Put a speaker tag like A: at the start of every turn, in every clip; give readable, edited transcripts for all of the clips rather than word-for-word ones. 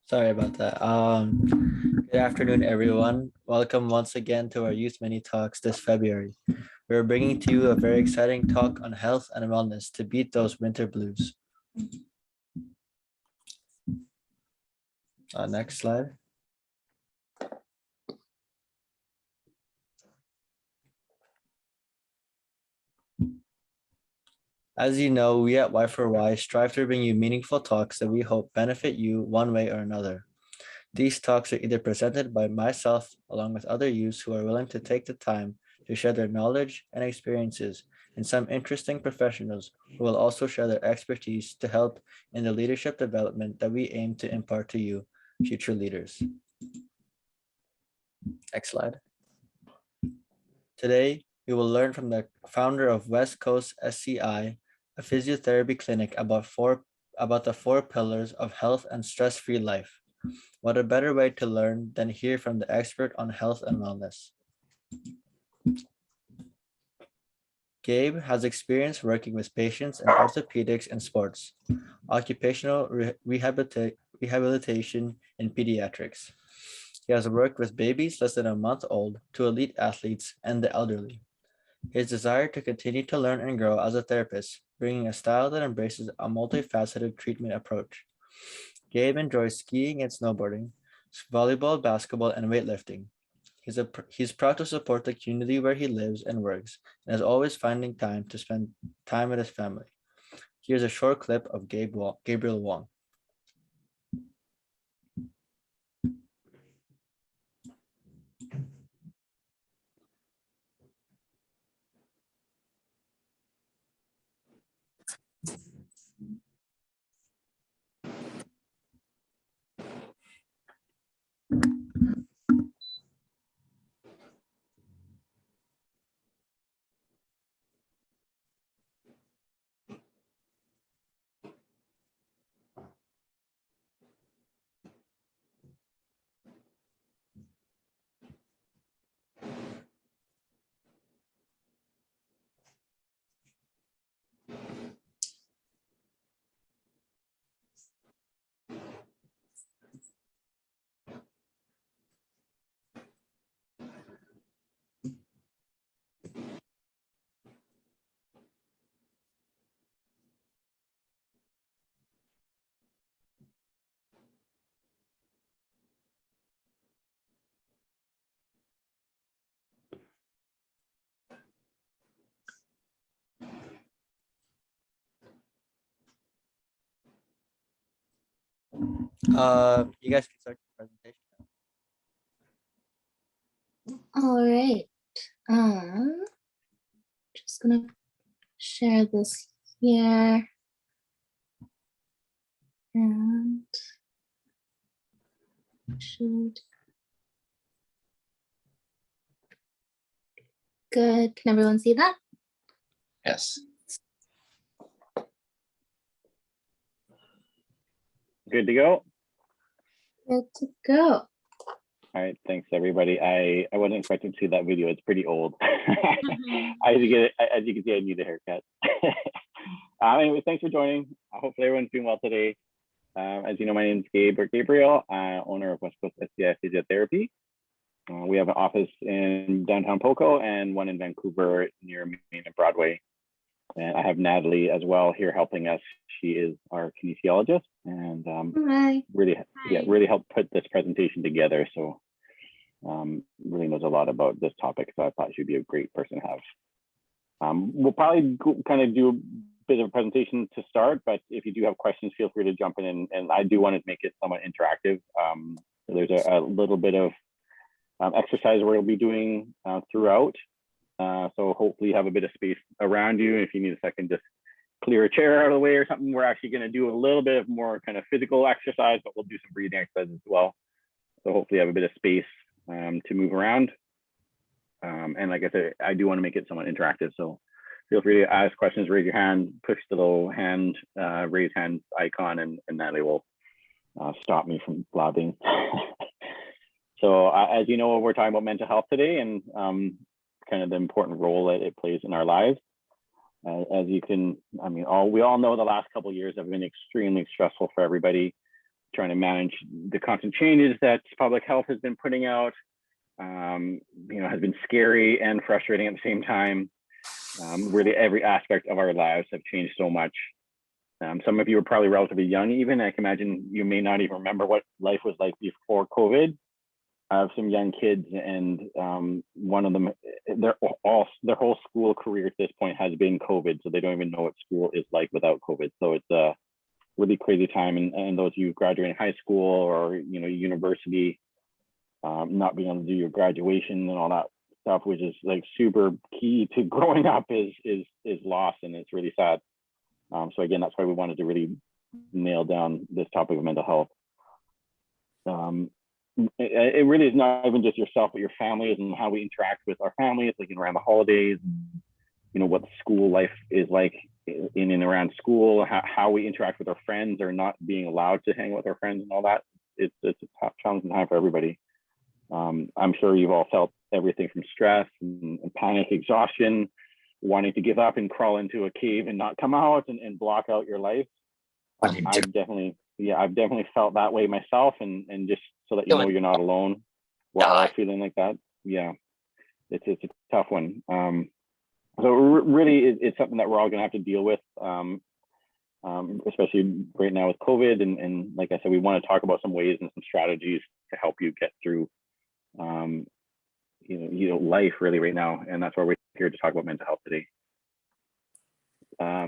A: Sorry about that. Good afternoon, everyone. Welcome once again to our Youth Mini Talks this February. We're bringing to you a very exciting talk on health and wellness to beat those winter blues. Next slide. As you know, we at Y4Y strive to bring you meaningful talks that we hope benefit you one way or another. These talks are either presented by myself along with other youths who are willing to take the time to share their knowledge and experiences, and some interesting professionals who will also share their expertise to help in the leadership development that we aim to impart to you, future leaders. Next slide. Today, we will learn from the founder of Westcoast SCI, a physiotherapy clinic about the four pillars of health and stress-free life. What a better way to learn than hear from the expert on health and wellness. Gabe has experience working with patients in orthopedics and sports, occupational rehabilitation, and pediatrics. He has worked with babies less than a month old to elite athletes and the elderly. His desire to continue to learn and grow as a therapist, bringing a style that embraces a multifaceted treatment approach. Gabe enjoys skiing and snowboarding, volleyball, basketball, and weightlifting. He's proud to support the community where he lives and works, and is always finding time to spend time with his family. Here's a short clip of Gabriel Wong. You guys can start the presentation.
B: All right. Just gonna share this here. And should. Good. Can everyone see that?
C: Yes.
D: Good to go?
B: Good to go.
D: All right, thanks everybody. I wasn't expecting to see that video. It's pretty old. I had to get it, as you can see, I need a haircut. Anyway, thanks for joining. Hopefully everyone's doing well today. As you know, my name is Gabe or Gabriel, owner of Westcoast SCI Physiotherapy. We have an office in downtown Poco and one in Vancouver near Main and Broadway. And I have Natalie as well here helping us. She is our kinesiologist and really helped put this presentation together. So really knows a lot about this topic. So I thought she'd be a great person to have. We'll probably kind of do a bit of a presentation to start, but if you do have questions, feel free to jump in. And I do want to make it somewhat interactive. So there's a little bit of exercise we'll be doing throughout. So hopefully you have a bit of space around you. If you need a second, just clear a chair out of the way or something. We're actually going to do a little bit of more kind of physical exercise, but we'll do some breathing exercises as well. So hopefully you have a bit of space to move around. And like I said, I do want to make it somewhat interactive. So feel free to ask questions, raise your hand, push the little hand, raise hand icon, and Natalie will stop me from blabbing. So as you know, we're talking about mental health today and kind of the important role that it plays in our lives. As you can, we all know the last couple of years have been extremely stressful for everybody. trying to manage the constant changes that public health has been putting out, has been scary and frustrating at the same time. Really every aspect of our lives have changed so much. Some of you are probably relatively young even. I can imagine you may not even remember what life was like before COVID. I have some young kids, and one of them, their whole school career at this point has been COVID, so they don't even know what school is like without COVID. So it's a really crazy time, and those of you graduating high school or university, not being able to do your graduation and all that stuff, which is like super key to growing up, is lost, and it's really sad. So again, that's why we wanted to really nail down this topic of mental health. It really is not even just yourself, but your families and how we interact with our families, like around the holidays, what the school life is like in and around school, how we interact with our friends or not being allowed to hang with our friends and all that. It's a tough, challenging time for everybody. I'm sure you've all felt everything from stress and panic, exhaustion, wanting to give up and crawl into a cave and not come out and block out your life. I've definitely felt that way myself, and just so that you're not alone, we're all feeling like that. Yeah, it's a tough one. So really, it's something that we're all going to have to deal with, especially right now with COVID. And like I said, we want to talk about some ways and some strategies to help you get through, life really right now. And that's why we're here to talk about mental health today.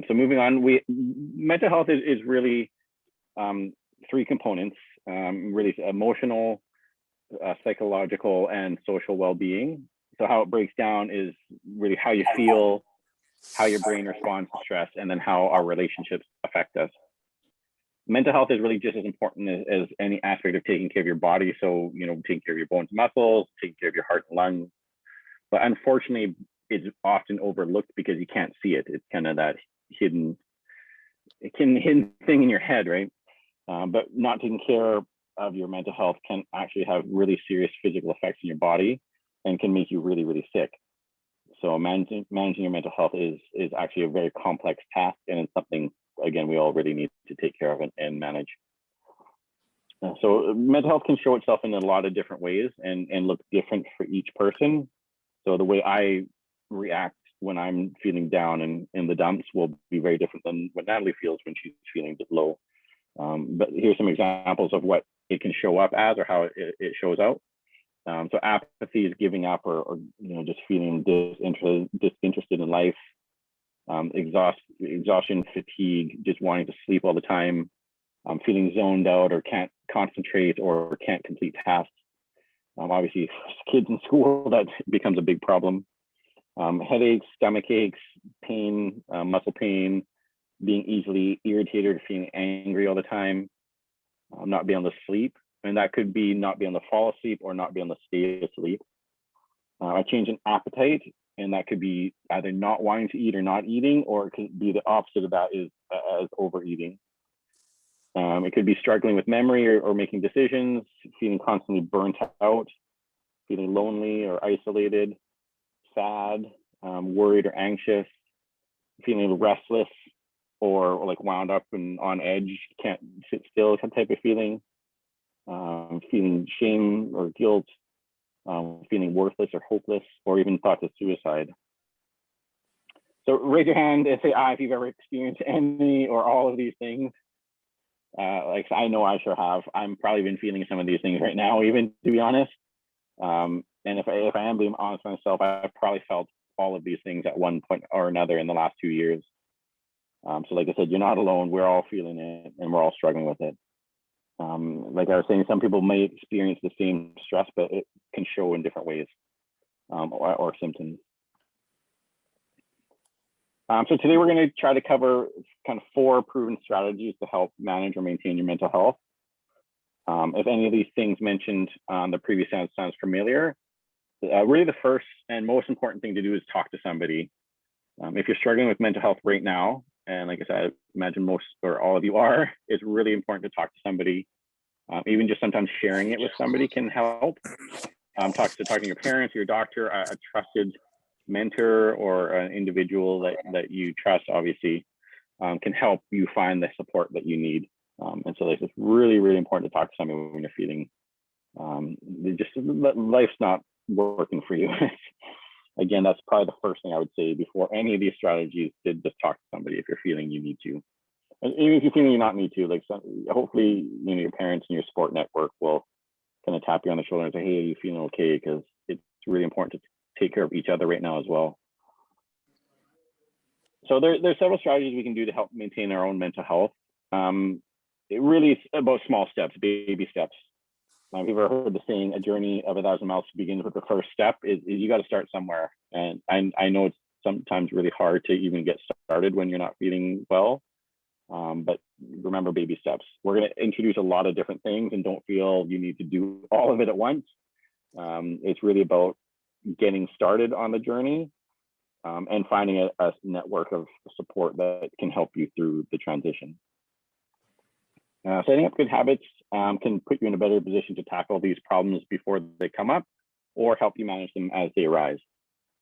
D: So moving on, mental health is really three components, really emotional, psychological, and social well-being. So how it breaks down is really how you feel, how your brain responds to stress, and then how our relationships affect us. Mental health is really just as important as any aspect of taking care of your body. So, taking care of your bones and muscles, taking care of your heart and lungs. But unfortunately, it's often overlooked because you can't see it. It's kind of that hidden thing in your head, right? But not taking care of your mental health can actually have really serious physical effects in your body and can make you really, really sick. So managing your mental health is actually a very complex task, and it's something, again, we all really need to take care of and manage. So mental health can show itself in a lot of different ways and look different for each person. So the way I react when I'm feeling down and in the dumps will be very different than what Natalie feels when she's feeling low. But here's some examples of what it can show up as or how it shows out. So apathy is giving up or just feeling disinterested in life. Exhaustion, fatigue, just wanting to sleep all the time, feeling zoned out or can't concentrate or can't complete tasks. Obviously, kids in school, that becomes a big problem. Headaches, stomach aches, pain, muscle pain, being easily irritated or feeling angry all the time, not being able to sleep. And that could be not being able to fall asleep or not being able to stay asleep. A change in appetite, and that could be either not wanting to eat or not eating, or it could be the opposite of that, is as overeating. It could be struggling with memory or making decisions, feeling constantly burnt out, feeling lonely or isolated, sad, worried or anxious, feeling restless or like wound up and on edge, can't sit still, type of feeling, feeling shame or guilt, feeling worthless or hopeless, or even thoughts of suicide. So raise your hand and say aye if you've ever experienced any or all of these things. Like I know I sure have. I'm probably been feeling some of these things right now, even, to be honest. And if I am being honest with myself, I've probably felt all of these things at one point or another in the last 2 years. So like I said, you're not alone. We're all feeling it and we're all struggling with it. Like I was saying, some people may experience the same stress, but it can show in different ways or symptoms. So today we're going to try to cover kind of 4 proven strategies to help manage or maintain your mental health. If any of these things mentioned on the previous sounds familiar, really the first and most important thing to do is talk to somebody. If you're struggling with mental health right now, and like I said, I imagine most or all of you are, it's really important to talk to somebody. Even just sometimes sharing it with somebody can help. Talking to your parents, your doctor, a trusted mentor, or an individual that you trust, obviously, can help you find the support that you need. And so like, it's really, really important to talk to somebody when you're feeling life's not working for you. Again, that's probably the first thing I would say before any of these strategies, to just talk to somebody if you're feeling you need to. And even if you're feeling you not need to, like hopefully your parents and your support network will kind of tap you on the shoulder and say, hey, are you feeling okay? Because it's really important to take care of each other right now as well. So there's several strategies we can do to help maintain our own mental health. It really is about small steps, baby steps. Have you ever heard the saying, a journey of 1,000 miles begins with the first step? Is you got to start somewhere. And I know it's sometimes really hard to even get started when you're not feeling well. But remember, baby steps. We're going to introduce a lot of different things, and don't feel you need to do all of it at once. It's really about getting started on the journey, and finding a network of support that can help you through the transition. Setting up good habits can put you in a better position to tackle these problems before they come up, or help you manage them as they arise.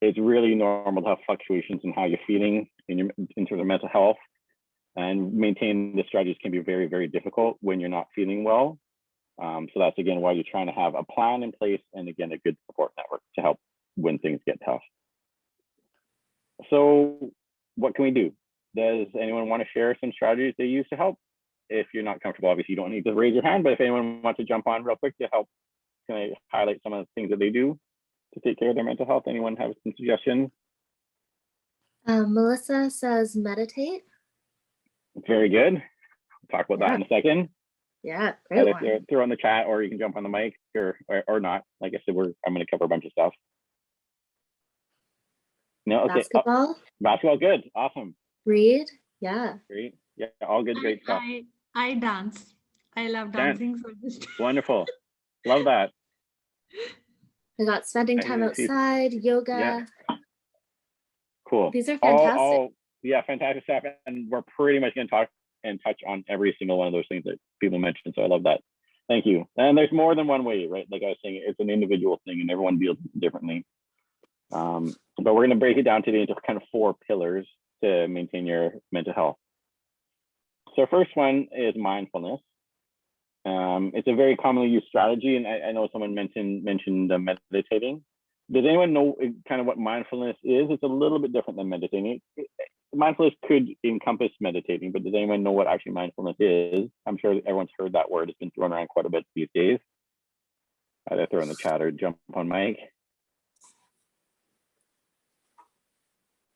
D: It's really normal to have fluctuations in how you're feeling in terms of mental health, and maintaining the strategies can be very, very difficult when you're not feeling well. So that's, again, why you're trying to have a plan in place, and again, a good support network to help when things get tough. So what can we do? Does anyone want to share some strategies they use to help? If you're not comfortable, obviously you don't need to raise your hand, but if anyone wants to jump on real quick to help, can I highlight some of the things that they do to take care of their mental health? Anyone have some suggestions?
B: Melissa says meditate.
D: Very good. We'll talk about that in a second.
B: Yeah, great
D: Either throw in the chat, or you can jump on the mic, or not. Like I said, I'm going to cover a bunch of stuff. No, okay.
B: Basketball.
D: Basketball, good, awesome.
B: Read, yeah.
D: Great, yeah, all good, great stuff.
C: I dance. I love dancing. So just
D: wonderful, love that.
B: I got spending time outside, yoga.
D: Yeah. Cool.
B: These are fantastic.
D: Yeah, fantastic stuff. And we're pretty much going to talk and touch on every single one of those things that people mentioned. So I love that. Thank you. And there's more than one way, right? Like I was saying, it's an individual thing, and everyone deals differently. But we're going to break it down today into kind of 4 pillars to maintain your mental health. So first one is mindfulness. It's a very commonly used strategy, and I know someone mentioned meditating. Does anyone know kind of what mindfulness is? It's a little bit different than meditating. Mindfulness could encompass meditating, but does anyone know what actually mindfulness is? I'm sure everyone's heard that word. It's been thrown around quite a bit these days. Either throw in the chat or jump on mic.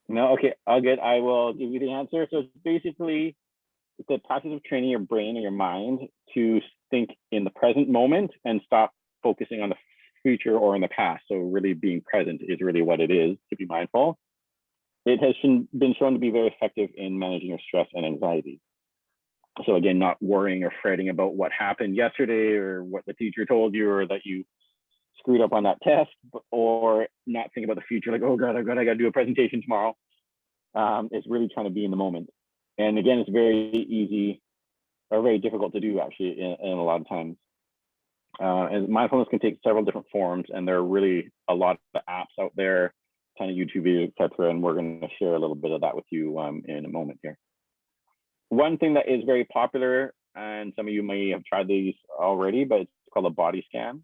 D: No, okay, all good. I will give you the answer. So it's basically the process of training your brain and your mind to think in the present moment and stop focusing on the future or in the past. So really being present is really what it is, to be mindful. It has been shown to be very effective in managing your stress and anxiety. So again, not worrying or fretting about what happened yesterday or what the teacher told you, or that you screwed up on that test, or not thinking about the future, like, oh God, I got to do a presentation tomorrow. It's really trying to be in the moment. And again, it's very easy or very difficult to do actually in a lot of times. And mindfulness can take several different forms, and there are really a lot of apps out there, kind of YouTube videos, etc. And we're going to share a little bit of that with you in a moment here. One thing that is very popular, and some of you may have tried these already, but it's called a body scan.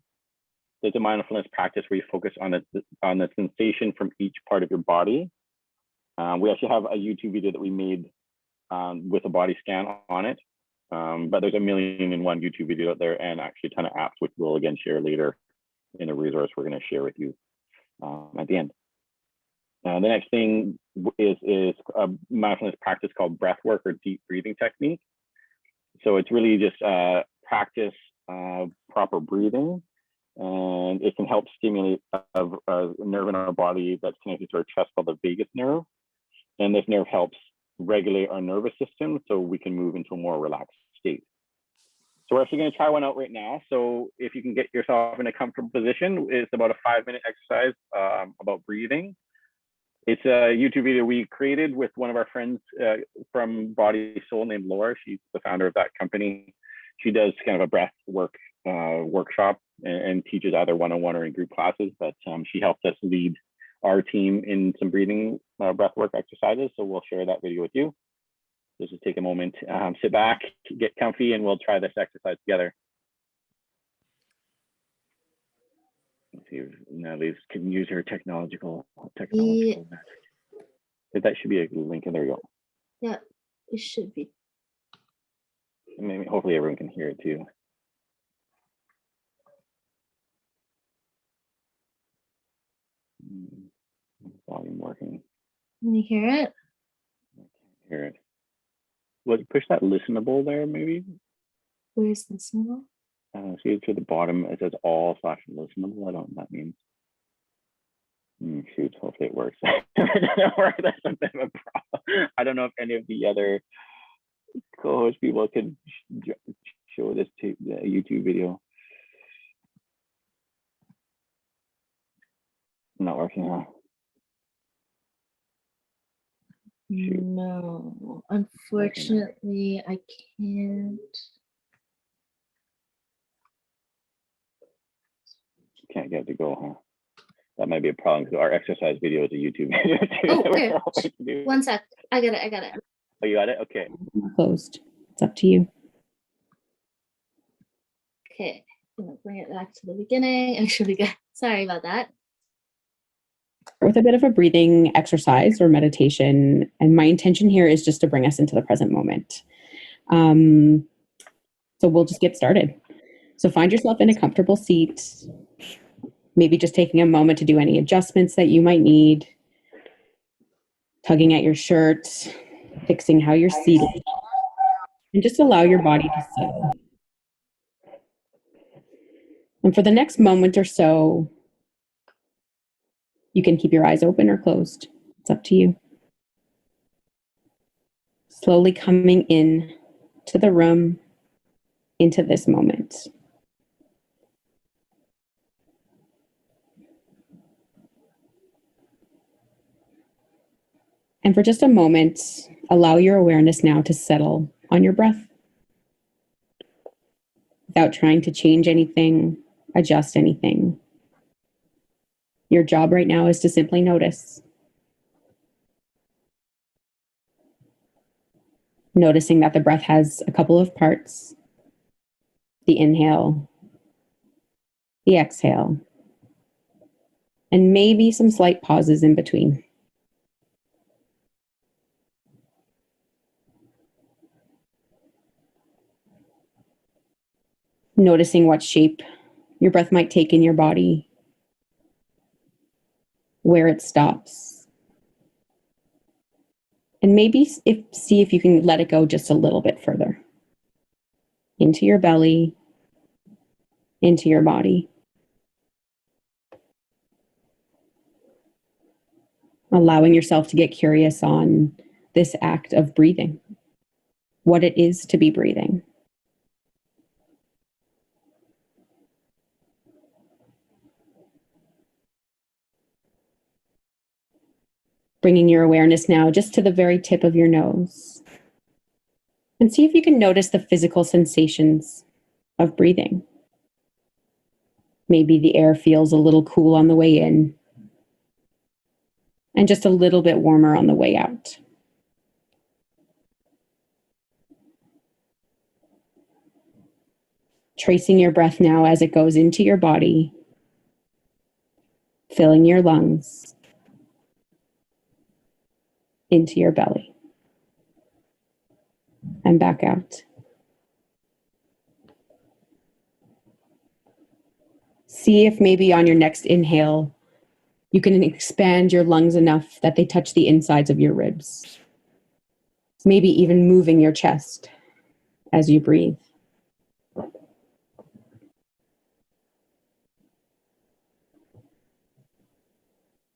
D: It's a mindfulness practice where you focus on the sensation from each part of your body. We actually have a YouTube video that we made with a body scan on it. But there's 1,000,001 YouTube video out there, and actually a ton of apps, which we'll again share later in a resource we're going to share with you at the end. The next thing is a mindfulness practice called breath work, or deep breathing technique. So it's really just practice proper breathing, and it can help stimulate a nerve in our body that's connected to our chest called the vagus nerve. And this nerve helps regulate our nervous system so we can move into a more relaxed state. So we're actually going to try one out right now. So if you can get yourself in a comfortable position, it's about a 5-minute exercise about breathing. It's a YouTube video we created with one of our friends from Body Soul named Laura. She's the founder of that company. She does kind of a breath work workshop and teaches either one-on-one or in group classes, but she helped us lead our team in some breathing breath work exercises. So we'll share that video with you. let's just take a moment, sit back, get comfy, and we'll try this exercise together. Let's see if Natalie's can use her technological magic. That should be a link, and there we go.
B: Yeah, it should be.
D: Maybe hopefully everyone can hear it too. Volume working.
B: Can you hear it?
D: I can't hear it. Well, push that listenable there, maybe.
B: Where's the symbol?
D: See to the bottom, it says all / listenable. I don't know what that means. Shoot, hopefully it works. If it doesn't work, that's a bit of a problem. I don't know if any of the other co-host people can show this to the YouTube video. Not working, huh? Shoot.
B: No, unfortunately, I can't.
D: Can't get it to go, huh? That might be a problem because our exercise video is a YouTube video too.
B: Oh, here. 1 sec. I got it.
D: Oh, you got it? Okay.
E: Closed. It's up to you.
B: Okay, I'm gonna bring it back to the beginning. Actually, sorry about that.
E: With a bit of a breathing exercise or meditation, and my intention here is just to bring us into the present moment. So we'll just get started. So find yourself in a comfortable seat, maybe just taking a moment to do any adjustments that you might need, tugging at your shirt, fixing how you're seated, and just allow your body to settle. And for the next moment or so, you can keep your eyes open or closed. It's up to you. Slowly coming in to the room, into this moment. And for just a moment, allow your awareness now to settle on your breath without trying to change anything, adjust anything. Your job right now is to simply notice. Noticing that the breath has a couple of parts: the inhale, the exhale, and maybe some slight pauses in between. Noticing what shape your breath might take in your body, where it stops, and maybe see if you can let it go just a little bit further into your belly, into your body. Allowing yourself to get curious on this act of breathing, what it is to be breathing. Bringing your awareness now just to the very tip of your nose. And see if you can notice the physical sensations of breathing. Maybe the air feels a little cool on the way in, and just a little bit warmer on the way out. Tracing your breath now as it goes into your body, filling your lungs, into your belly, and back out. See if maybe on your next inhale, you can expand your lungs enough that they touch the insides of your ribs. Maybe even moving your chest as you breathe.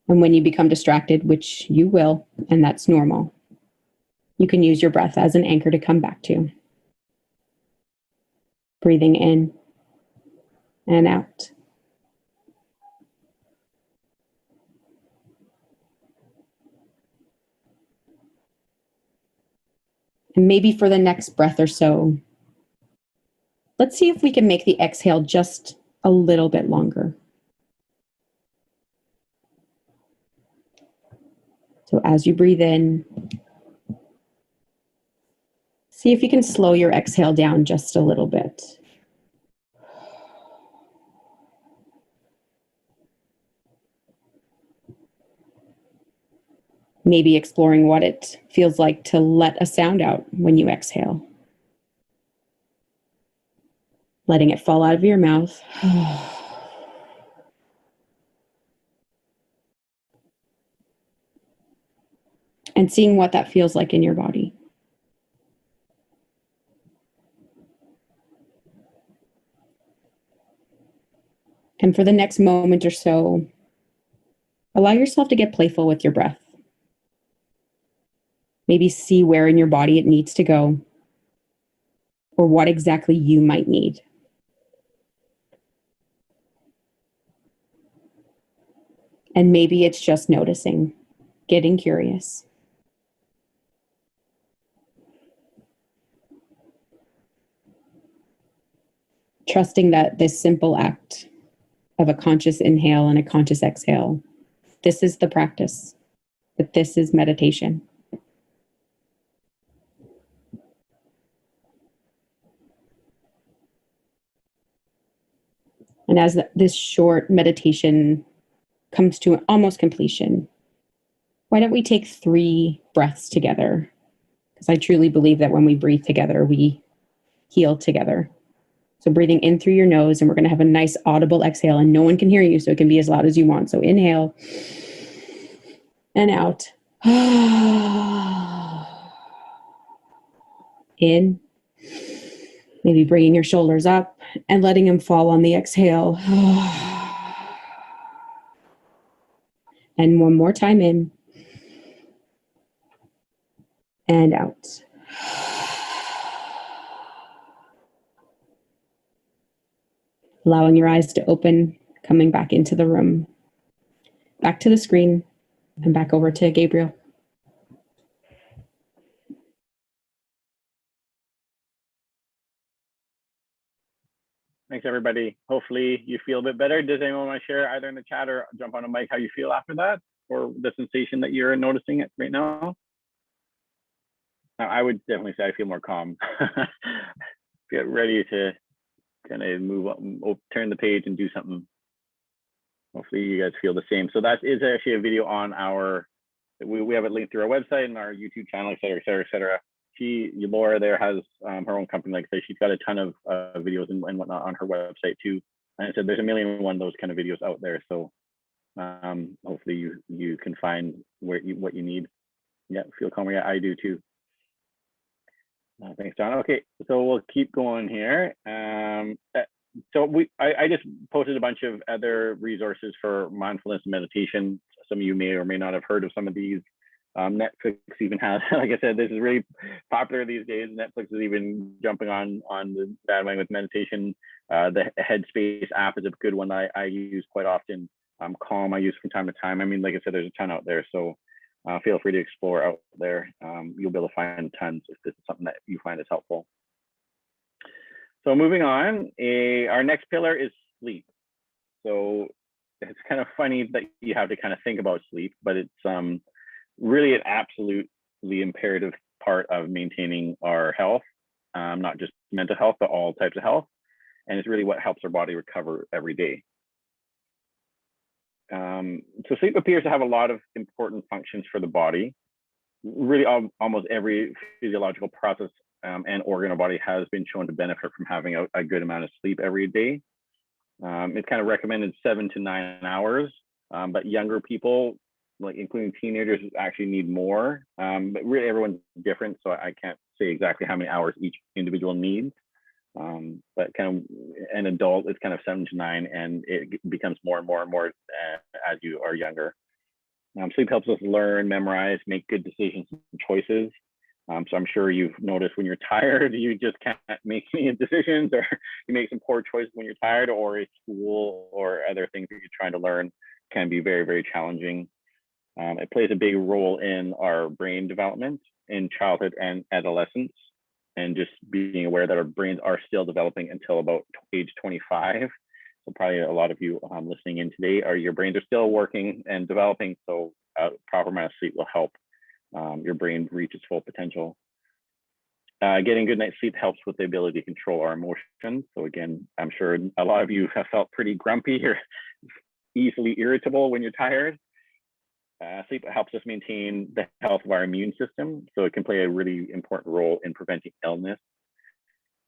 E: And when you become distracted, which you will, and that's normal, you can use your breath as an anchor to come back to. Breathing in and out. And maybe for the next breath or so, let's see if we can make the exhale just a little bit longer. So as you breathe in, See if you can slow your exhale down just a little bit. Maybe exploring what it feels like to let a sound out when you exhale. Letting it fall out of your mouth. And seeing what that feels like in your body. And for the next moment or so, allow yourself to get playful with your breath. Maybe see where in your body it needs to go, or what exactly you might need. And maybe it's just noticing, getting curious. Trusting that this simple act of a conscious inhale and a conscious exhale, this is the practice, that this is meditation. And as this short meditation comes to almost completion, why don't we take 3 breaths together? Because I truly believe that when we breathe together, we heal together. So breathing in through your nose, and we're going to have a nice audible exhale, and no one can hear you, so it can be as loud as you want. So inhale and out. In. Maybe bringing your shoulders up and letting them fall on the exhale. And one more time in and out. Allowing your eyes to open, coming back into the room, back to the screen, and back over to Gabriel.
D: Thanks, everybody. Hopefully you feel a bit better. Does anyone want to share either in the chat or jump on a mic how you feel after that, or the sensation that you're noticing it right now? I would definitely say I feel more calm. Get ready to kind of move on, turn the page and do something. Hopefully you guys feel the same. So that is actually a video on our, we have it linked through our website and our YouTube channel, et cetera, et cetera, et cetera. Laura there has her own company, like I say, she's got a ton of videos and whatnot on her website too. And I said there's a million and one of those kind of videos out there. So hopefully you can find what you need. Yeah, feel calmer. Yeah, I do too. Thanks, John. Okay, so we'll keep going here. So I just posted a bunch of other resources for mindfulness and meditation. Some of you may or may not have heard of some of these. Netflix even has, like I said, this is really popular these days. Netflix is even jumping on the bandwagon with meditation. The Headspace app is a good one that I use quite often. Calm I use from time to time. I mean, like I said, there's a ton out there. So feel free to explore out there. You'll be able to find tons if this is something that you find is helpful. So moving on, our next pillar is sleep. So it's kind of funny that you have to kind of think about sleep, but it's really an absolutely imperative part of maintaining our health, not just mental health, but all types of health. And it's really what helps our body recover every day. So sleep appears to have a lot of important functions for the body. Really, almost every physiological process and organ of the body has been shown to benefit from having a good amount of sleep every day. It's kind of recommended 7 to 9 hours, but younger people, like including teenagers, actually need more. But really, everyone's different, so I can't say exactly how many hours each individual needs. But kind of an adult is kind of 7 to 9, and it becomes more and more and more as you are younger. Sleep helps us learn, memorize, make good decisions and choices. So I'm sure you've noticed when you're tired, you just can't make any decisions, or you make some poor choices when you're tired, or school or other things that you're trying to learn can be very, very challenging. It plays a big role in our brain development in childhood and adolescence, and just being aware that our brains are still developing until about age 25. So probably a lot of you listening in today, your brains are still working and developing, so proper amount of sleep will help your brain reach its full potential. Getting good night's sleep helps with the ability to control our emotions. So again, I'm sure a lot of you have felt pretty grumpy or easily irritable when you're tired. Sleep helps us maintain the health of our immune system, so it can play a really important role in preventing illness.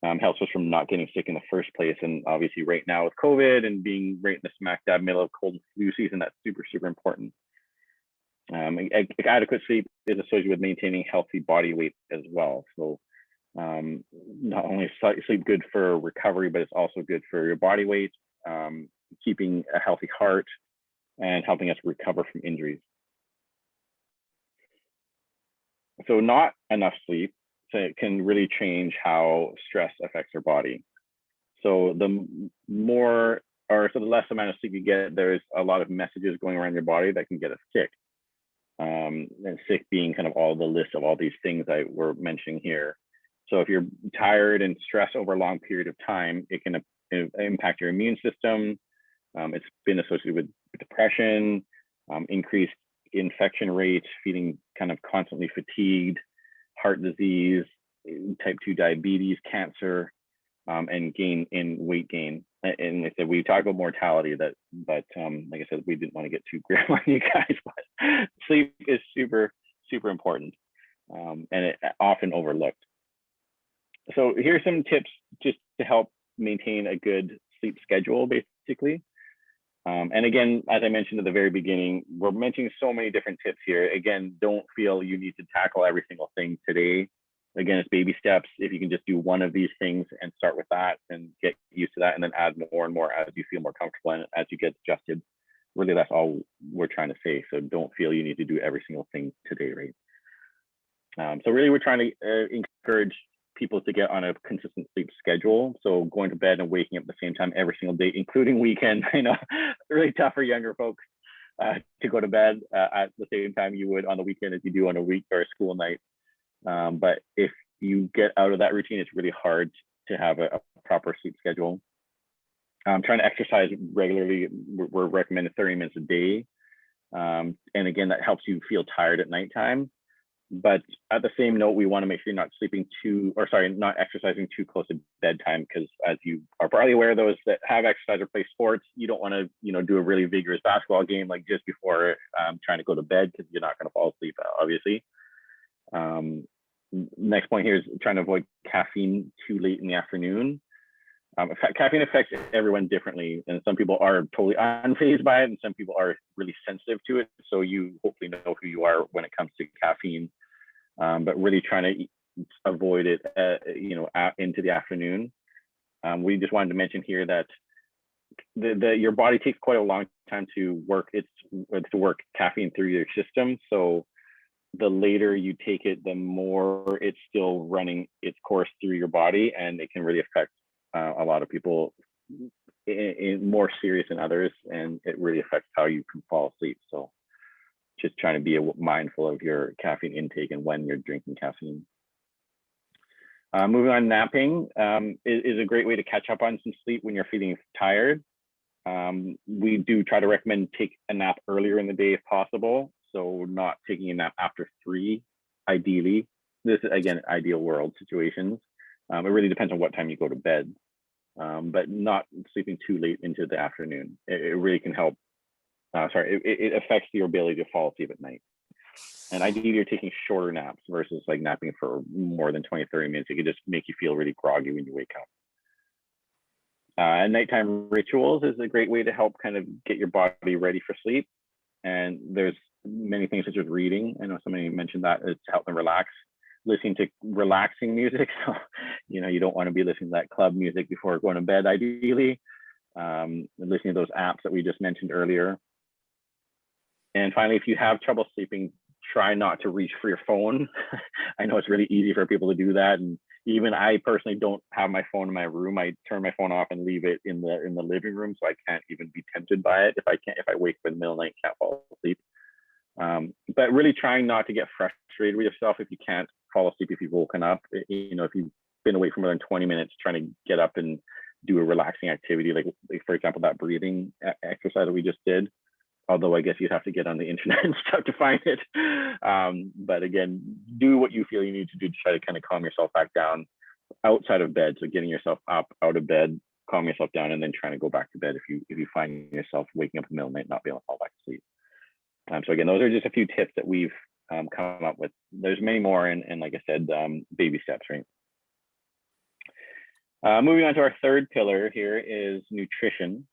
D: Helps us from not getting sick in the first place. And obviously right now with COVID and being right in the smack dab middle of cold and flu season, that's super, super important. Adequate sleep is associated with maintaining healthy body weight as well. So not only is sleep good for recovery, but it's also good for your body weight, keeping a healthy heart, and helping us recover from injuries. So not enough sleep, so it can really change how stress affects our body. So the more, or so the less amount of sleep you get, there's a lot of messages going around your body that can get us sick. And sick being kind of all the list of all these things I were mentioning here. So if you're tired and stressed over a long period of time, it can impact your immune system. It's been associated with depression, increased infection rates, feeling kind of constantly fatigued, heart disease, type 2 diabetes, cancer, and weight gain. And like I said, we talk about mortality, but like I said, we didn't want to get too grim on you guys, but sleep is super, super important, and it often overlooked. So here's some tips just to help maintain a good sleep schedule, basically. And again, as I mentioned at the very beginning, we're mentioning so many different tips here. Again, don't feel you need to tackle every single thing today. Again, it's baby steps. If you can just do one of these things and start with that and get used to that, and then add more and more as you feel more comfortable and as you get adjusted. Really, that's all we're trying to say. So don't feel you need to do every single thing today, right? So really, we're trying to encourage people to get on a consistent sleep schedule. So going to bed and waking up at the same time every single day, including weekends. I know, really tough for younger folks to go to bed at the same time you would on the weekend as you do on a week or a school night. But if you get out of that routine, it's really hard to have a proper sleep schedule. Trying to exercise regularly, we're recommending 30 minutes a day. And again, that helps you feel tired at nighttime. But at the same note, we want to make sure you're not exercising too close to bedtime, because as you are probably aware, those that have exercised or play sports, you don't want to, do a really vigorous basketball game like just before trying to go to bed, because you're not going to fall asleep, obviously. Next point here is trying to avoid caffeine too late in the afternoon. Caffeine affects everyone differently, and some people are totally unfazed by it, and some people are really sensitive to it. So you hopefully know who you are when it comes to caffeine, but really trying to avoid it, into the afternoon. We just wanted to mention here that your body takes quite a long time to work caffeine through your system. So the later you take it, the more it's still running its course through your body, and it can really affect a lot of people in more serious than others, and it really affects how you can fall asleep. So just trying to be mindful of your caffeine intake and when you're drinking caffeine. Moving on, napping is a great way to catch up on some sleep when you're feeling tired. We do try to recommend take a nap earlier in the day if possible. So not taking a nap after 3, ideally. This is, again, ideal world situations. It really depends on what time you go to bed, but not sleeping too late into the afternoon. It really can help. It affects your ability to fall asleep at night. And ideally, you're taking shorter naps versus like napping for more than 20, 30 minutes. It could just make you feel really groggy when you wake up. Nighttime rituals is a great way to help kind of get your body ready for sleep. And there's many things such as reading. I know somebody mentioned that is to help them relax. Listening to relaxing music. So, you don't want to be listening to that club music before going to bed, ideally. Listening to those apps that we just mentioned earlier. And finally, if you have trouble sleeping, try not to reach for your phone. I know it's really easy for people to do that. And even I personally don't have my phone in my room. I turn my phone off and leave it in the living room, so I can't even be tempted by it. If I wake up in the middle of the night, can't fall asleep. But really trying not to get frustrated with yourself if you can't fall asleep, if you've woken up. If you've been awake for more than 20 minutes, trying to get up and do a relaxing activity, like for example, that breathing exercise that we just did. although I guess you'd have to get on the internet and stuff to find it. But again, do what you feel you need to do to try to kind of calm yourself back down outside of bed. So getting yourself up out of bed, calm yourself down, and then trying to go back to bed if you find yourself waking up in the middle of the night, not being able to fall back to sleep. So again, those are just a few tips that we've come up with. There's many more, and like I said, baby steps, right? Moving on to our third pillar here is nutrition.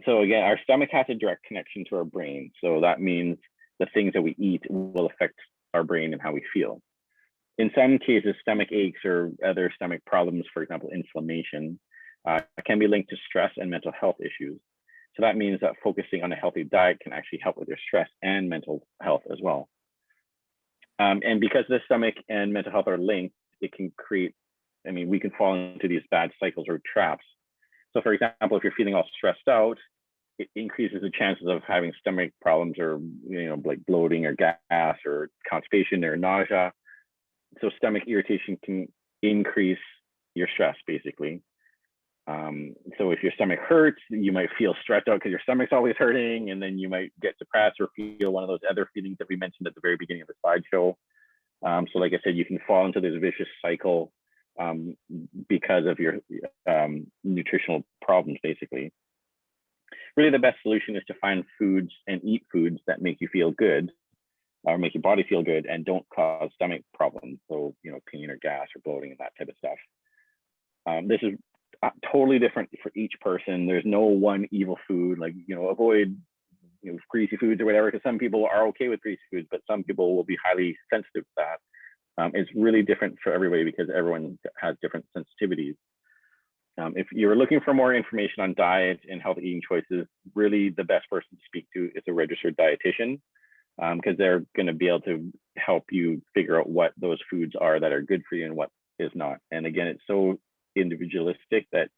D: So again, our stomach has a direct connection to our brain. So that means the things that we eat will affect our brain and how we feel. In some cases, stomach aches or other stomach problems, for example, inflammation, can be linked to stress and mental health issues. So that means that focusing on a healthy diet can actually help with your stress and mental health as well. And because the stomach and mental health are linked, it can create, we can fall into these bad cycles or traps. So for example, if you're feeling all stressed out, it increases the chances of having stomach problems or, like bloating or gas or constipation or nausea. So stomach irritation can increase your stress, basically. So if your stomach hurts, you might feel stressed out because your stomach's always hurting, and then you might get depressed or feel one of those other feelings that we mentioned at the very beginning of the slideshow. So like I said, you can fall into this vicious cycle because of your nutritional problems, basically. Really, the best solution is to find foods and eat foods that make you feel good or make your body feel good and don't cause stomach problems. So, pain or gas or bloating and that type of stuff. This is totally different for each person. There's no one evil food, like, avoid greasy foods or whatever, because some people are okay with greasy foods, but some people will be highly sensitive to that. It's really different for everybody because everyone has different sensitivities. If you're looking for more information on diet and healthy eating choices, really the best person to speak to is a registered dietitian, because they're going to be able to help you figure out what those foods are that are good for you and what is not. And again, it's so individualistic that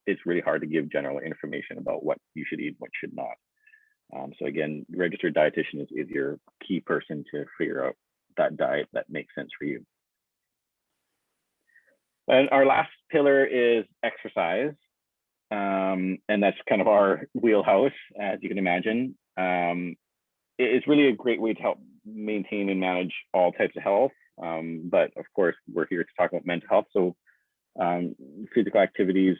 D: it's really hard to give general information about what you should eat and what should not. So again, registered dietitian is your key person to figure out that diet that makes sense for you. And our last pillar is exercise. And that's kind of our wheelhouse, as you can imagine. It's really a great way to help maintain and manage all types of health. But of course, we're here to talk about mental health. So physical activities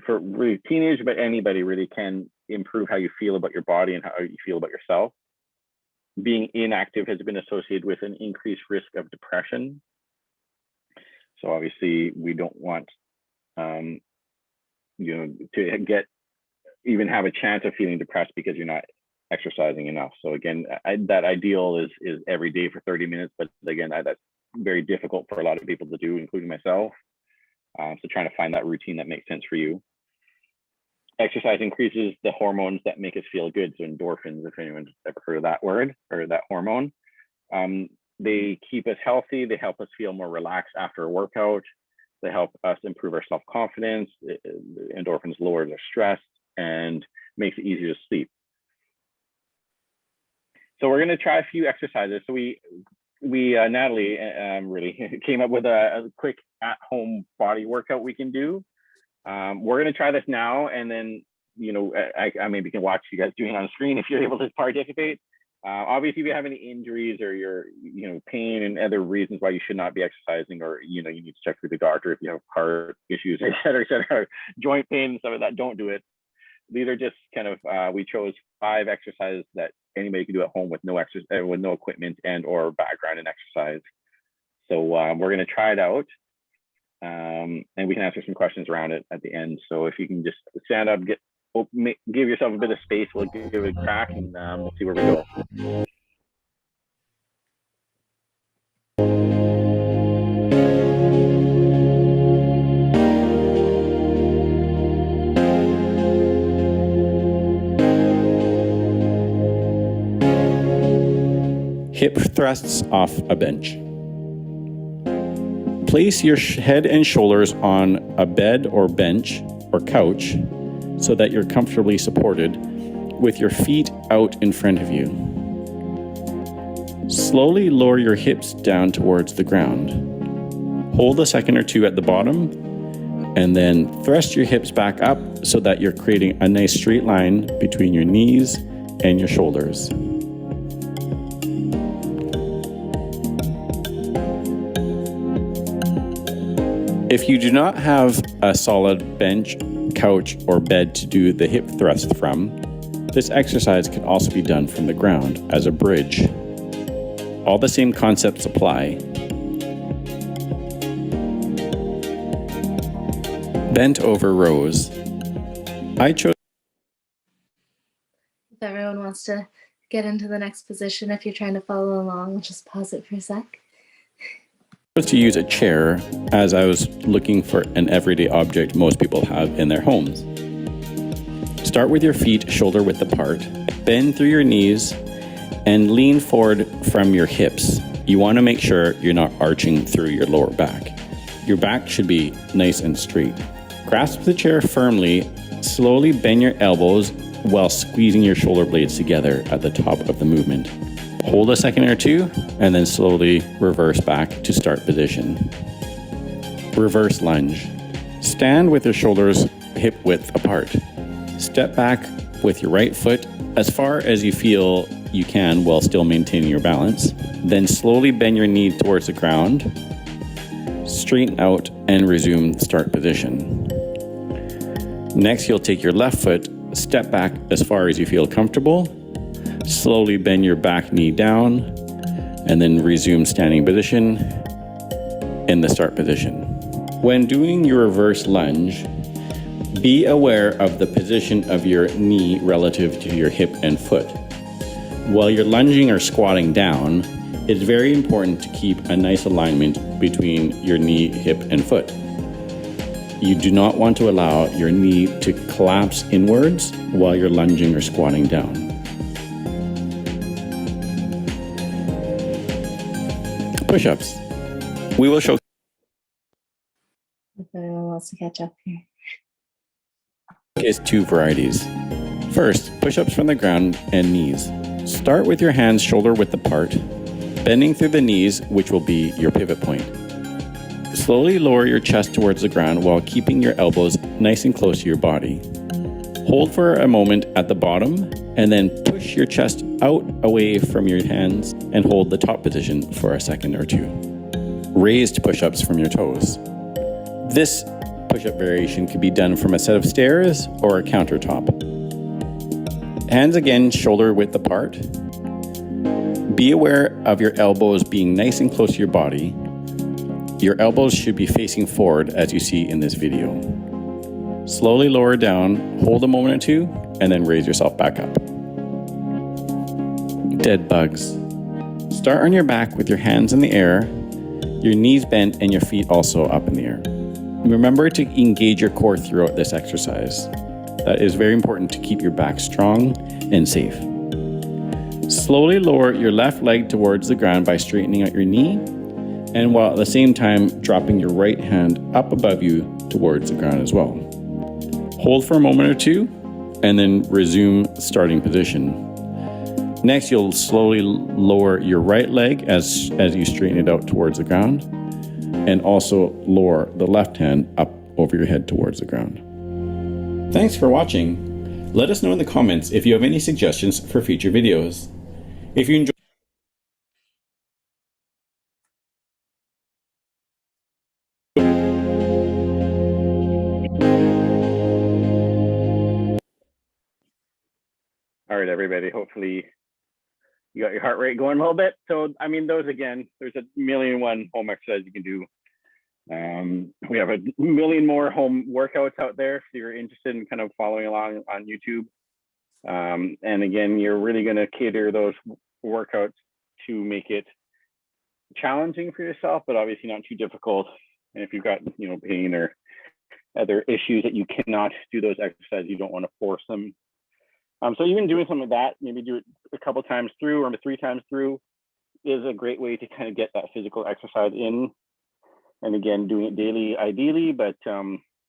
D: for really teenagers, but anybody really can improve how you feel about your body and how you feel about yourself. Being inactive has been associated with an increased risk of depression. So obviously we don't want to even have a chance of feeling depressed because you're not exercising enough. So again, that ideal is every day for 30 minutes, but again, that's very difficult for a lot of people to do, including myself. So trying to find that routine that makes sense for you. Exercise increases the hormones that make us feel good. So endorphins, if anyone's ever heard of that word or that hormone. They keep us healthy. They help us feel more relaxed after a workout. They help us improve our self-confidence. Endorphins lower their stress and makes it easier to sleep. So we're going to try a few exercises. So we Natalie really came up with a quick at-home body workout we can do. We're going to try this now, and then I maybe can watch you guys doing it on screen if you're able to participate. Obviously, if you have any injuries or you're pain and other reasons why you should not be exercising, or you need to check with the doctor if you have heart issues, et cetera, joint pain and stuff like that, don't do it. These are just kind of we chose 5 exercises that anybody can do at home with no equipment and or background in exercise. So we're going to try it out, and we can answer some questions around it at the end. So if you can just stand up, give yourself a bit of space, we'll give it a crack, and we'll see where we go.
F: Hip thrusts off a bench. Place your head and shoulders on a bed or bench or couch so that you're comfortably supported with your feet out in front of you. Slowly lower your hips down towards the ground. Hold a second or two at the bottom And then thrust your hips back up so that you're creating a nice straight line between your knees and your shoulders. If you do not have a solid bench, couch, or bed to do the hip thrust from, this exercise can also be done from the ground as a bridge. All the same concepts apply. Bent over rows. I chose
B: If everyone wants to get into the next position, if you're trying to follow along, just pause it for a sec.
F: to use a chair as I was looking for an everyday object most people have in their homes. Start with your feet shoulder width apart, bend through your knees, and lean forward from your hips. You want to make sure you're not arching through your lower back. Your back should be nice and straight. Grasp the chair firmly, slowly bend your elbows while squeezing your shoulder blades together at the top of the movement. Hold a second or two, and then slowly reverse back to start position. Reverse lunge. Stand with your shoulders hip width apart. Step back with your right foot as far as you feel you can while still maintaining your balance. Then slowly bend your knee towards the ground. Straighten out and resume start position. Next, you'll take your left foot, step back as far as you feel comfortable. Slowly bend your back knee down and then resume standing position in the start position. When doing your reverse lunge, be aware of the position of your knee relative to your hip and foot. While you're lunging or squatting down, it's very important to keep a nice alignment between your knee, hip, and foot. You do not want to allow your knee to collapse inwards while you're lunging or squatting down. Push-ups. We will show.
B: If anyone wants to catch up here.
F: Is two varieties. First, push-ups from the ground and knees. Start with your hands shoulder width apart, bending through the knees, which will be your pivot point. Slowly lower your chest towards the ground while keeping your elbows nice and close to your body. Hold for a moment at the bottom and then push your chest out away from your hands and hold the top position for a second or two. Raised push-ups from your toes. This push-up variation can be done from a set of stairs or a countertop. Hands again shoulder width apart. Be aware of your elbows being nice and close to your body. Your elbows should be facing forward as you see in this video. Slowly lower down, hold a moment or two, and then raise yourself back up. Dead bugs. Start on your back with your hands in the air, your knees bent, and your feet also up in the air. Remember to engage your core throughout this exercise. That is very important to keep your back strong and safe. Slowly lower your left leg towards the ground by straightening out your knee, and while at the same time dropping your right hand up above you towards the ground as well. Hold for a moment or two, and then resume starting position. Next, you'll slowly lower your right leg as you straighten it out towards the ground, and also lower the left hand up over your head towards the ground. Thanks for watching. Let us know in the comments if you have any suggestions for future videos. If you enjoy
D: All right, everybody. Hopefully you got your heart rate going a little bit. So, I mean, those again, there's a million one home exercise you can do. We have a million more home workouts out there if you're interested in kind of following along on YouTube. And again, you're really going to cater those workouts to make it challenging for yourself, but obviously not too difficult. And if you've got, pain or other issues that you cannot do those exercises, you don't want to force them. So even doing something like that, maybe do it a couple times through or 3 times through is a great way to kind of get that physical exercise in. And again, doing it daily, ideally, but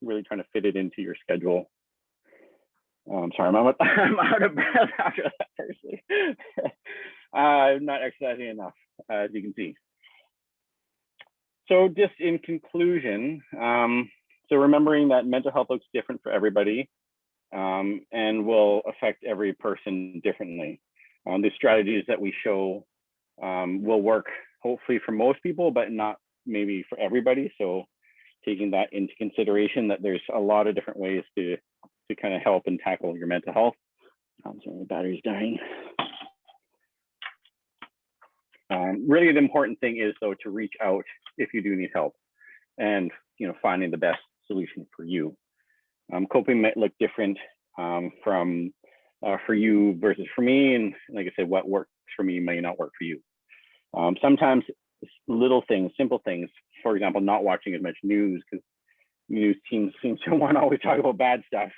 D: really trying to fit it into your schedule. Sorry, I'm out of breath after that, personally. I'm not exercising enough, as you can see. So just in conclusion, So remembering that mental health looks different for everybody, and will affect every person differently. The strategies that we show will work hopefully for most people, but not maybe for everybody. So taking that into consideration, that there's a lot of different ways to kind of help and tackle your mental health. Sorry, the battery's dying. Really, the important thing is though to reach out if you do need help, and finding the best solution for you. Coping might look different from for you versus for me, and like I said, what works for me may not work for you. Sometimes little things, simple things. For example, not watching as much news, because news teams seem to want to always talk about bad stuff.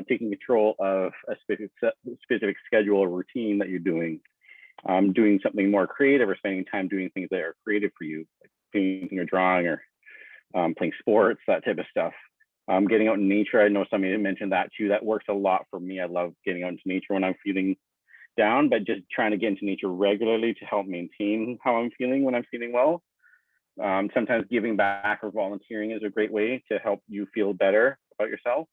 D: Taking control of a specific schedule or routine that you're doing. Doing something more creative, or spending time doing things that are creative for you, like painting or drawing, or playing sports, that type of stuff. Getting out in nature, I know somebody mentioned that too. That works a lot for me. I love getting out into nature when I'm feeling down, but just trying to get into nature regularly to help maintain how I'm feeling when I'm feeling well. Sometimes giving back or volunteering is a great way to help you feel better about yourself.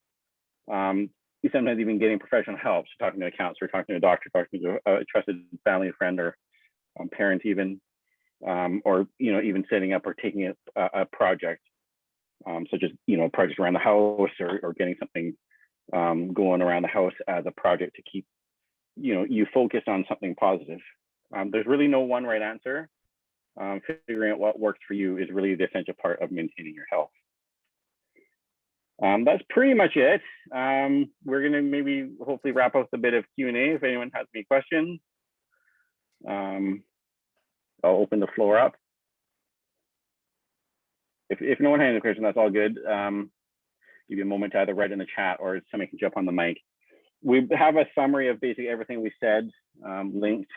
D: Sometimes even getting professional help, so talking to a counselor, talking to a doctor, talking to a trusted family friend or parent even, or even setting up or taking a project, such as projects around the house, or getting something going around the house as a project to keep you focused on something positive. There's really no one right answer. Figuring out what works for you is really the essential part of maintaining your health. That's pretty much it. We're gonna maybe hopefully wrap up a bit of Q&A if anyone has any questions. I'll open the floor up. If no one has any questions, that's all good. Give you a moment to either write in the chat or somebody can jump on the mic. We have a summary of basically everything we said linked.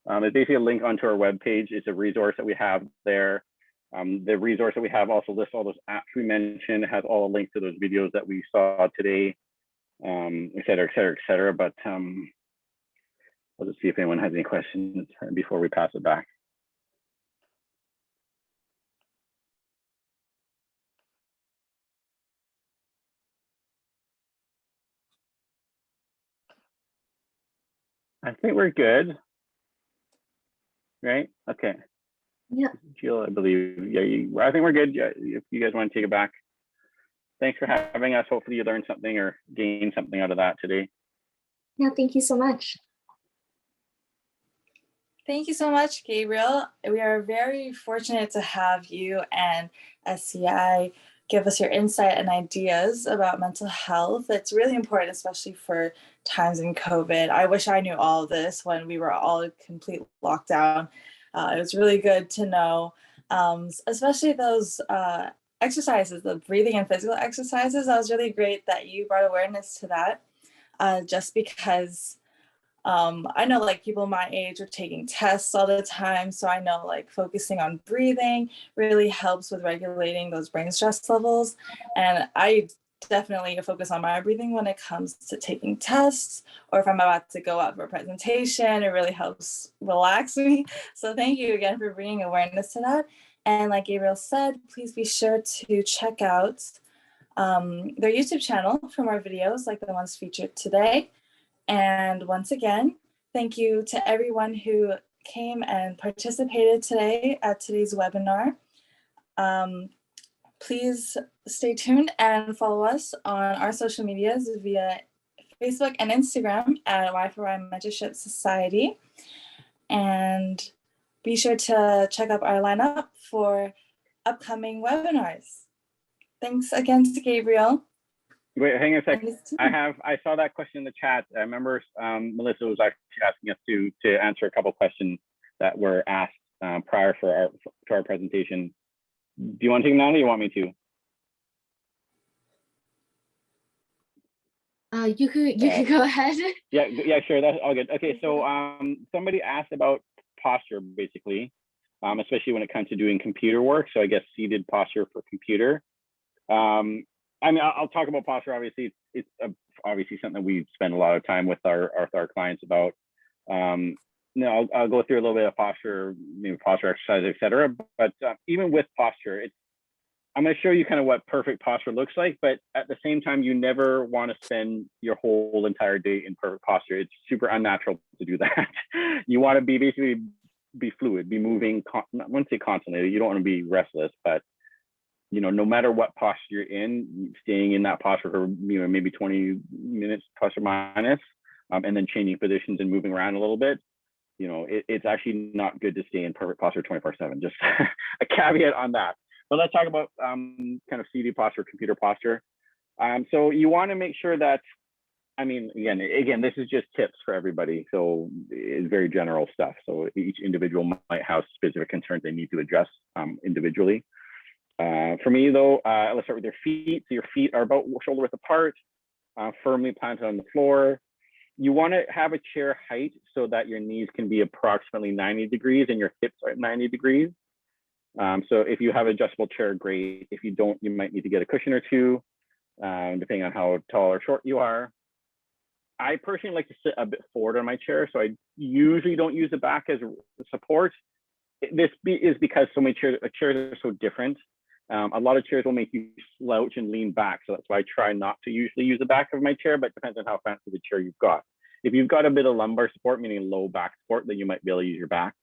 D: It's basically a link onto our webpage. It's a resource that we have there. The resource that we have also lists all those apps we mentioned. It has all the links to those videos that we saw today, et cetera, et cetera, et cetera. But I'll just see if anyone has any questions before we pass it back. I think we're good, right? Okay.
B: Yeah.
D: Jill, I believe, yeah, I think we're good. Yeah, if you guys want to take it back. Thanks for having us. Hopefully you learned something or gained something out of that today.
B: Yeah, thank you so much.
G: Thank you so much, Gabriel. We are very fortunate to have you and SCI give us your insight and ideas about mental health. It's really important, especially for times in COVID. I wish I knew all of this when we were all in complete lockdown. It was really good to know, especially those exercises, the breathing and physical exercises. That was really great that you brought awareness to that, just because I know like people my age are taking tests all the time. So I know like focusing on breathing really helps with regulating those brain stress levels. And I definitely focus on my breathing when it comes to taking tests, or if I'm about to go out for a presentation. It really helps relax me. So thank you again for bringing awareness to that. And like Gabriel said, please be sure to check out their YouTube channel for more videos like the ones featured today. And once again, thank you to everyone who came and participated today at today's webinar. Please stay tuned and follow us on our social medias via Facebook and Instagram at Y4Y Mentorship Society. And be sure to check out our lineup for upcoming webinars. Thanks again to Gabriel.
D: Wait, hang on a second. I saw that question in the chat. I remember Melissa was actually asking us to answer a couple of questions that were asked prior to our presentation. Do you want to take them now, or do you want me to?
B: You could go ahead.
D: Yeah, sure. That's all good. Okay, so somebody asked about posture, basically, especially when it comes to doing computer work. So I guess seated posture for computer. I mean, I'll talk about posture. Obviously, it's obviously something we spend a lot of time with our clients about. I'll go through a little bit of posture, maybe posture exercise, etc. But even with posture, I'm going to show you kind of what perfect posture looks like, but at the same time, you never want to spend your whole entire day in perfect posture. It's super unnatural to do that. You want to be basically be fluid, be moving. I wouldn't say constantly. You don't want to be restless, but no matter what posture you're in, staying in that posture for maybe 20 minutes plus or minus, and then changing positions and moving around a little bit. It's actually not good to stay in perfect posture 24/7. Just a caveat on that. But let's talk about kind of CD posture, computer posture. So you want to make sure that, again, this is just tips for everybody. So it's very general stuff. So each individual might have specific concerns they need to address individually. For me though, let's start with your feet. So your feet are about shoulder width apart, firmly planted on the floor. You want to have a chair height so that your knees can be approximately 90 degrees and your hips are at 90 degrees. So if you have an adjustable chair, great. If you don't, you might need to get a cushion or two, depending on how tall or short you are. I personally like to sit a bit forward on my chair, so I usually don't use the back as support. This is because so many chairs are so different. A lot of chairs will make you slouch and lean back, so that's why I try not to usually use the back of my chair, but it depends on how fancy the chair you've got. If you've got a bit of lumbar support, meaning low back support, then you might be able to use your back.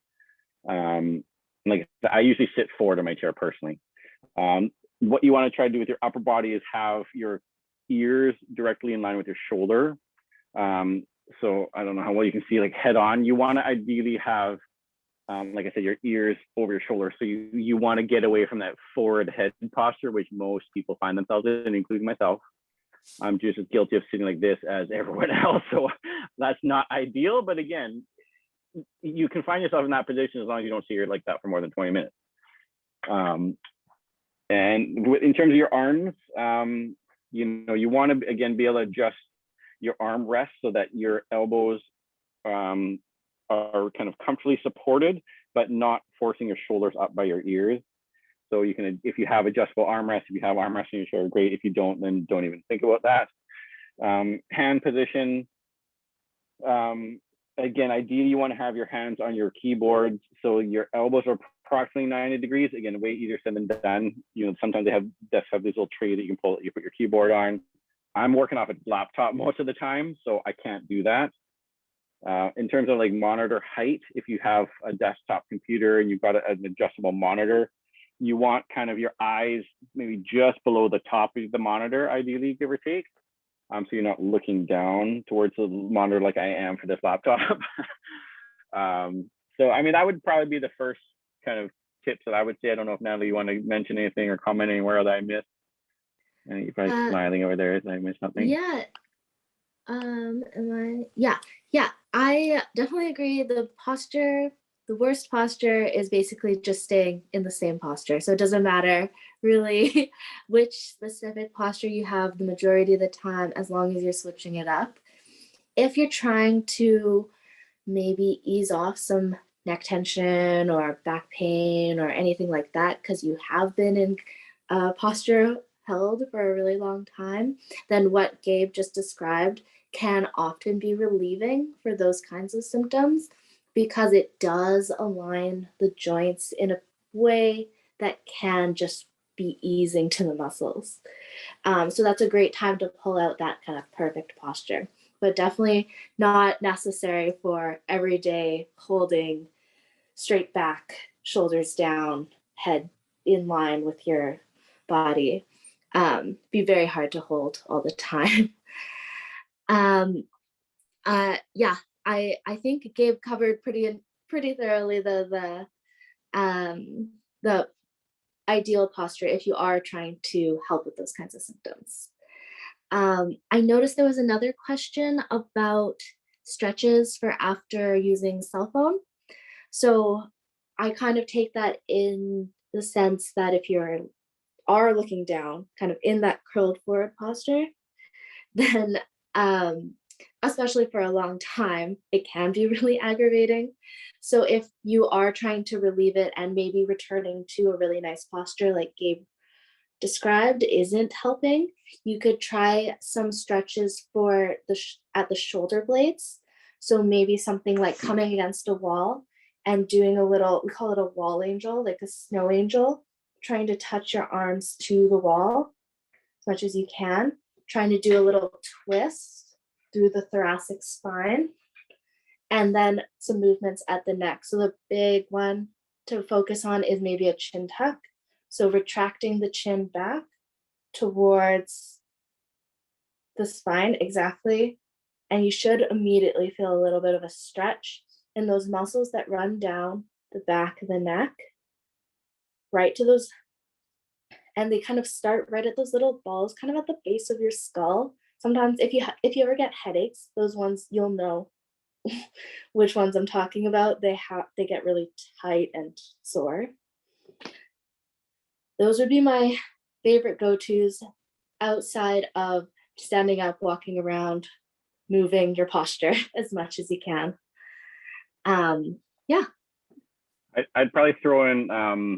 D: Like I usually sit forward on my chair personally. What you want to try to do with your upper body is have your ears directly in line with your shoulder. So I don't know how well you can see, like head on. You want to ideally have, like I said, your ears over your shoulder. So you want to get away from that forward head posture, which most people find themselves in, including myself. I'm just as guilty of sitting like this as everyone else. So that's not ideal. But again, you can find yourself in that position as long as you don't sit here like that for more than 20 minutes. And in terms of your arms, you want to, again, be able to adjust your arm rest so that your elbows are kind of comfortably supported, but not forcing your shoulders up by your ears. So you can, if you have adjustable armrests, if you have armrests in your shoulder, great. If you don't, then don't even think about that. Hand position. Again, ideally, you want to have your hands on your keyboard so your elbows are approximately 90 degrees. Again, way easier said than done. Sometimes desks have this little tray that you can pull, you put your keyboard on. I'm working off a laptop most of the time, so I can't do that. In terms of like monitor height, if you have a desktop computer and you've got an adjustable monitor, you want kind of your eyes maybe just below the top of the monitor, ideally, give or take. So you're not looking down towards the monitor like I am for this laptop. So, that would probably be the first kind of tips that I would say. I don't know if Natalie, you want to mention anything or comment anywhere that I missed. And you're probably smiling over there. Did I miss something?
B: Yeah. Yeah. I definitely agree. The worst posture is basically just staying in the same posture. So it doesn't matter really which specific posture you have the majority of the time, as long as you're switching it up. If you're trying to maybe ease off some neck tension or back pain or anything like that, because you have been in posture held for a really long time, then what Gabe just described can often be relieving for those kinds of symptoms, because it does align the joints in a way that can just be easing to the muscles. So that's a great time to pull out that kind of perfect posture, but definitely not necessary for everyday holding straight back, shoulders down, head in line with your body. Be very hard to hold all the time. I think Gabe covered pretty thoroughly the ideal posture if you are trying to help with those kinds of symptoms. I noticed there was another question about stretches for after using cell phone. So I kind of take that in the sense that if you are looking down, kind of in that curled forward posture, then especially for a long time, it can be really aggravating. So if you are trying to relieve it and maybe returning to a really nice posture like Gabe described isn't helping, you could try some stretches for at the shoulder blades. So maybe something like coming against a wall and doing a little, we call it a wall angel, like a snow angel, trying to touch your arms to the wall as much as you can, trying to do a little twist through the thoracic spine, and then some movements at the neck. So the big one to focus on is maybe a chin tuck. So retracting the chin back towards the spine, exactly. And you should immediately feel a little bit of a stretch in those muscles that run down the back of the neck, right to those, and they kind of start right at those little balls, kind of at the base of your skull. Sometimes if you ever get headaches, those ones, you'll know which ones I'm talking about. They get really tight and sore. Those would be my favorite go-tos outside of standing up, walking around, moving your posture as much as you can. Yeah.
D: I'd probably throw in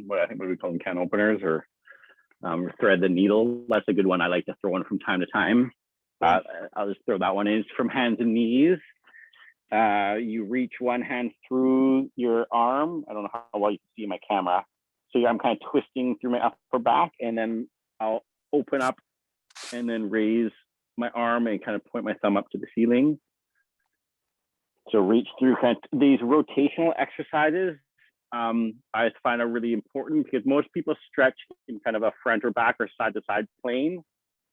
D: what we call them, can openers, or thread the needle. That's a good one I like to throw in from time to time. I'll just throw that one in. It's from hands and knees. You reach one hand through your arm. I don't know how well you can see my camera. So I'm kind of twisting through my upper back, and then I'll open up and then raise my arm and kind of point my thumb up to the ceiling. So reach through. These rotational exercises I find are really important, because most people stretch in kind of a front or back or side to side plane,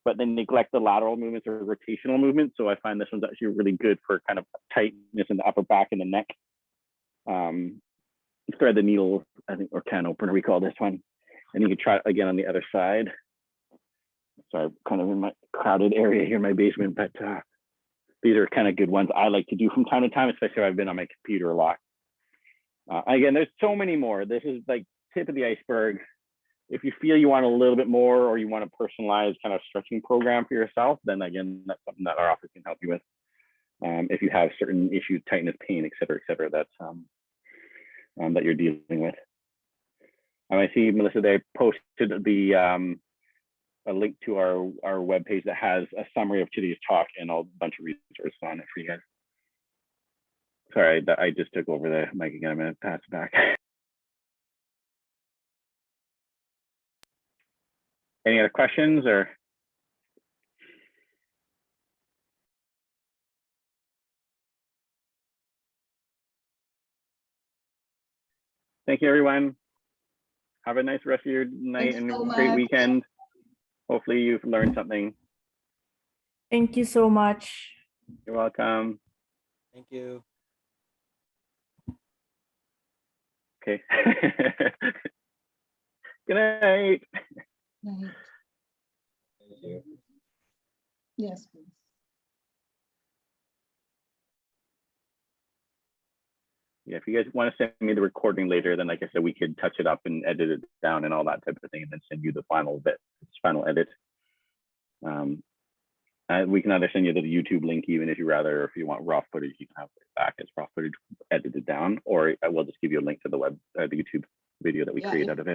D: but then neglect the lateral movements or rotational movements. So I find this one's actually really good for kind of tightness in the upper back and the neck. Thread the needle, I think, or can opener, we call this one. And you can try it again on the other side. Sorry, kind of in my crowded area here in my basement, but these are kind of good ones I like to do from time to time, especially if I've been on my computer a lot. Again, there's so many more. This is like tip of the iceberg. If you feel you want a little bit more, or you want a personalized kind of stretching program for yourself, then again, that's something that our office can help you with. If you have certain issues, tightness, pain, et cetera, that's that you're dealing with. I see, Melissa, they posted the a link to our webpage that has a summary of today's talk and a bunch of resources on it for you guys. Sorry, I just took over the mic again. I'm going to pass it back. Any other questions or? Thank you, everyone. Have a nice rest of your night. Thanks and so great weekend. Hopefully you've learned something.
C: Thank you so much.
D: You're welcome.
A: Thank you.
D: Okay. Good night.
H: Night.
A: Thank you.
H: Yes, please.
D: Yeah, if you guys want to send me the recording later, then like I said, we could touch it up and edit it down and all that type of thing, and then send you the final edit. We can either send you the YouTube link, even if you rather, or if you want raw footage, you can have it back as raw footage edited down, or I will just give you a link to the YouTube video that we create out of it.